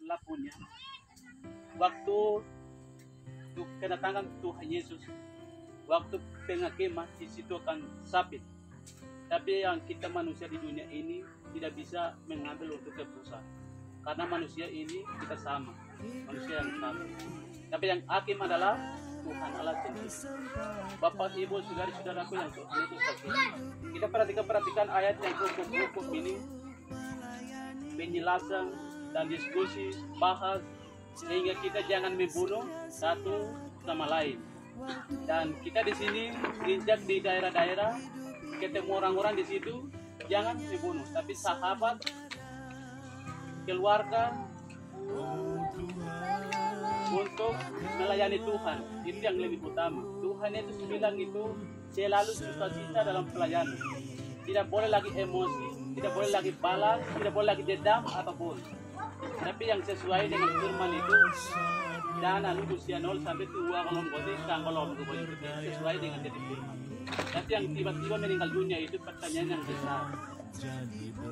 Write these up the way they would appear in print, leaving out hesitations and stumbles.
lapunya waktu kedatangan Tuhan Yesus, waktu penghakiman di situ akan sabit. Tapi yang kita manusia di dunia ini tidak bisa mengambil untuk keputusan, karena manusia ini kita sama, manusia yang sama. Tapi yang hakim adalah Tuhan Allah sendiri. Bapak, Ibu, saudara-saudaraku yang Tuhan itu kasih. Kita perhatikan ayat yang cukup ini, penjelasan dan diskusi, bahas, sehingga kita jangan membunuh satu sama lain. Dan kita di sini injak di daerah-daerah, ketemu orang-orang di situ, jangan dibunuh, tapi sahabat, keluarga, untuk melayani Tuhan, itu yang lebih utama. Tuhan itu bilang itu selalu sukacita dalam pelayanan. Tidak boleh lagi emosi, tidak boleh lagi balas, tidak boleh lagi dendam apapun. Tapi yang sesuai dengan firman itu, dan usia 0 sampai 2 kalau sesuai dengan jadi firman. Tapi yang tiba-tiba meninggal dunia itu pertanyaan yang besar.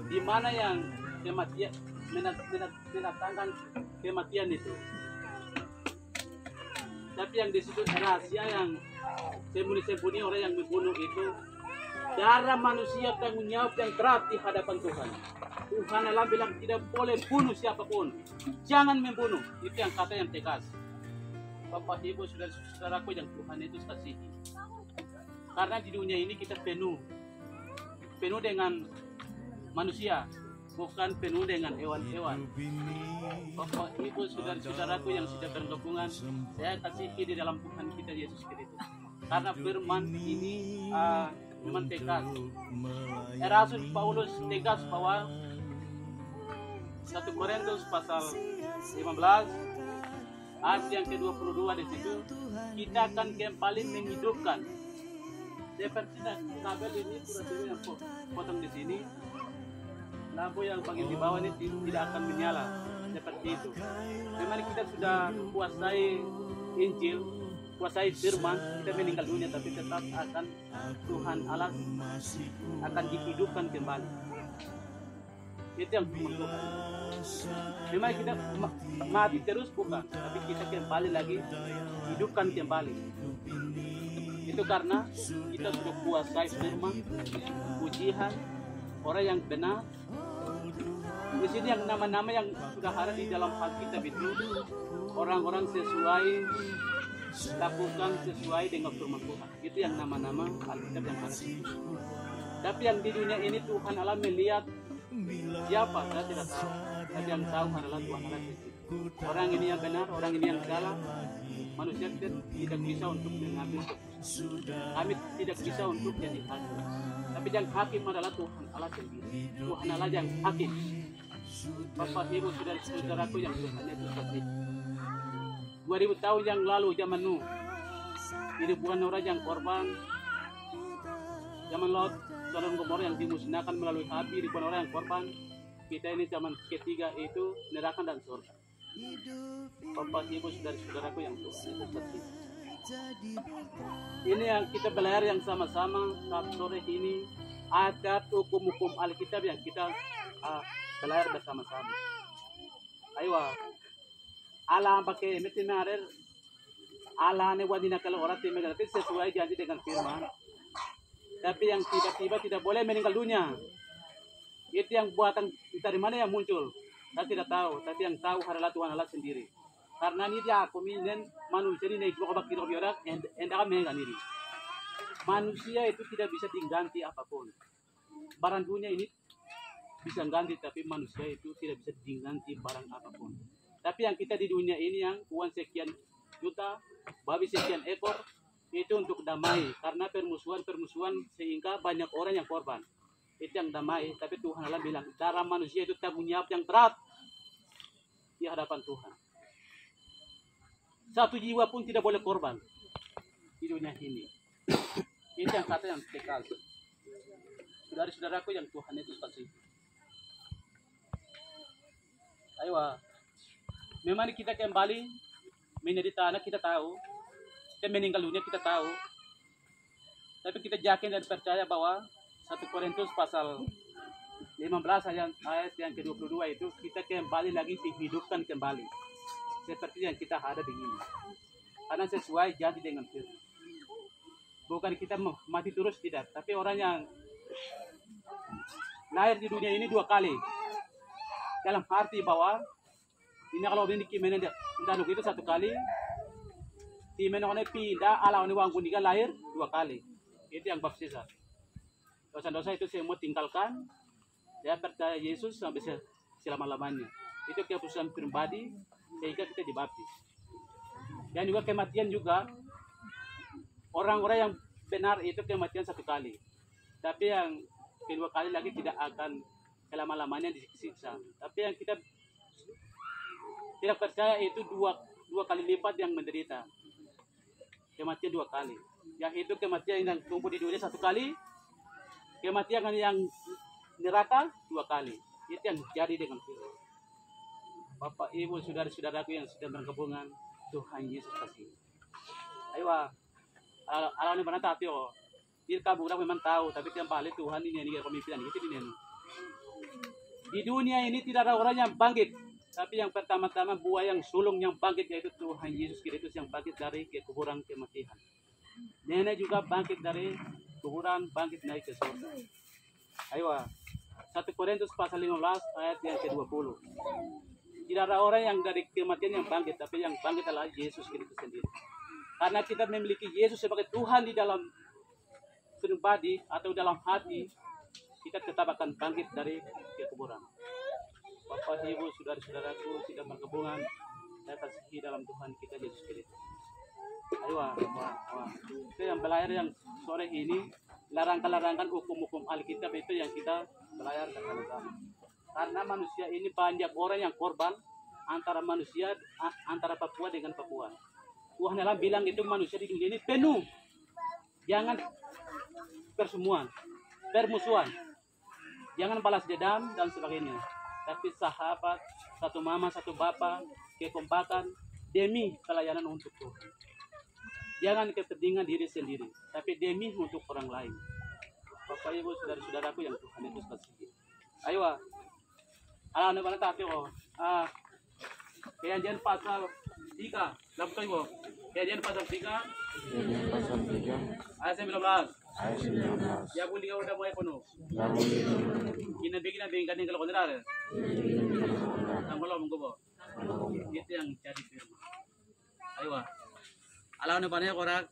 Di mana yang kematian mendatangkan kematian itu? Tapi yang disebut rahasia yang sembunyi-sembunyi orang yang membunuh itu, darah manusia tanggung jawab yang berat di hadapan Tuhan. Tuhan Allah bilang tidak boleh bunuh siapapun, jangan membunuh. Itu yang kata yang tegas. Bapak, Ibu, saudara-saudaraku yang Tuhan itu kasihi. Karena di dunia ini kita penuh dengan manusia, bukan penuh dengan hewan-hewan. Bapak, Ibu, saudara-saudaraku yang sudah bergabungan, saya kasihi di dalam Tuhan kita Yesus Kristus. Karena firman ini memang tegas. Rasul Paulus tegas bahwa 1 Korintus pasal 15 ayat yang ke-22 di situ, kita akan kembali menghidupkan. Seperti kabel ini sudah yang potong di sini, lampu yang bagian di bawah ini tidak akan menyala. Seperti itu. Memang kita sudah kuasai Injil, kuasai firman, kita meninggal dunia, tapi tetap akan Tuhan Allah akan dihidupkan kembali. Itu yang Tuhan. Memang kita mati terus bukan, tapi kita kembali lagi, hidupkan kembali. Itu karena kita sudah kuasai firman, pujian, orang yang benar. Di sini yang nama-nama yang sudah ada di dalam Alkitab itu, orang-orang sesuai, lakukan sesuai dengan firman Tuhan. Itu yang nama-nama Alkitab yang ada. Tapi yang di dunia ini Tuhan Allah melihat siapa, saya tidak tahu. Tapi yang tahu adalah Tuhan Allah sendiri. Orang ini yang benar, orang ini yang salah. Manusia tidak bisa untuk mengambil keputusan. Kami tidak bisa untuk jadi hakim. Tapi yang hakim adalah Tuhan Allah sendiri. Tuhan Allah yang hakim. Bapak, Ibu, saudara-saudaraku yang Tuhan itu kasih. 2000 tahun yang lalu zaman Nuh, ini bukan orang yang korban. Zaman Lot, Sodom Gomora yang dimusnahkan melalui api, bukan orang yang korban. Kita ini zaman ketiga itu neraka dan surga. Bapak, Ibu, saudara-saudaraku yang Tuhan itu kasih. Ini yang kita belajar yang sama-sama saat sore ini, ada hukum-hukum Alkitab yang kita belajar bersama-sama. Ayo, Allah pakai metin air, Allah ne wadina kalau orang timur itu sesuai janji dengan firman. Tapi yang tiba-tiba tidak boleh meninggal dunia, itu yang buatan dari mana yang muncul? Saya tidak tahu, tapi yang tahu adalah Tuhan Allah sendiri. Karena ini dia kominen manusia ini juga bakti orang endak meninggal ini. Manusia itu tidak bisa diganti apapun. Barang dunia ini bisa ganti, tapi manusia itu tidak bisa diganti barang apapun. Tapi yang kita di dunia ini yang uang sekian juta, babi sekian ekor, itu untuk damai. Karena permusuhan sehingga banyak orang yang korban. Itu yang damai. Tapi Tuhan Allah bilang, darah manusia itu tanggung jawab yang berat di hadapan Tuhan. Satu jiwa pun tidak boleh korban di dunia ini. Itu yang kata yang tegas. Saudara-saudaraku yang Tuhan itu kasih. Ayo, memang kita kembali menjadi tanah, kita tahu. Kita meninggal dunia, kita tahu. Tapi kita yakin dan percaya bahwa 1 Korintus pasal 15 15 ayat yang ke-22 itu kita kembali lagi dihidupkan kembali. Seperti yang kita ada begini. Karena sesuai jadi dengan firman. Bukan kita mati terus, tidak. Tapi orang yang lahir di dunia ini 2 kali. Dalam arti bahwa ini kalau ini kimenen dan itu 1 kali. Timen orang pindah ala ini wang kuniga lahir 2 kali. Itu yang baptisan. Dosa-dosa itu semua tinggalkan. Saya percaya Yesus sampai selama-lamanya. Itu keputusan pribadi sehingga kita dibaptis. Dan juga kematian juga. Orang-orang yang benar itu kematian 1 kali. Tapi yang kedua kali lagi tidak akan selama-lamanya disiksa. Tapi yang kita tidak percaya itu dua kali lipat yang menderita. Kematian 2 kali. Yang itu kematian yang tumbuh di dunia 1 kali. Kematian yang neraka 2 kali. Itu yang jadi dengan Firman. Bapak, Ibu, saudara-saudaraku yang sedang berhubungan, Tuhan Yesus kasih. Ayo, alam ni mana tapi Kita budak memang tahu, tapi kembali Tuhan ini pemimpinan itu ini. Di dunia ini tidak ada orang yang bangkit. Tapi yang pertama-tama buah yang sulung yang bangkit yaitu Tuhan Yesus Kristus yang bangkit dari kekuburan kematian. Nenek juga bangkit dari kuburan, bangkit naik ke surga. Ayo, 1 Korintus pasal 15 ayat yang ke-20. Tidak ada orang yang dari kematian yang bangkit, tapi yang bangkit adalah Yesus Kristus sendiri. Karena kita memiliki Yesus sebagai Tuhan di dalam pribadi atau dalam hati, kita tetap akan bangkit dari kekuburan. Bapak, Ibu, saudara-saudaraku tidak berhubungan, saya kasihi dalam Tuhan kita Yesus Kristus. Ayo, itu yang belajar yang sore ini, larangkan hukum-hukum Alkitab itu yang kita belajar bersama. Karena manusia ini banyak orang yang korban antara manusia, antara Papua dengan Papua. Tuhan Allah bilang itu manusia di dunia ini penuh. Jangan bermusuhan. Jangan balas dendam dan sebagainya. Tapi sahabat, satu mama, satu bapak, kekompakan demi pelayanan untuk Tuhan. Jangan kepentingan diri sendiri, tapi demi untuk orang lain. Bapak, Ibu, saudara-saudaraku yang Tuhan Yesus kasihi. Ayo, alam mana tapi Kejadian pasal 3, lakukan Ibu. Kejadian pasal 3. Ayat 19. Ya pun dia udah mulai penuh. Kita bikin kaning kalau kontrar. Ang belum ko. Itu yang jadi firman. Ayo. Alam na ba niya korak?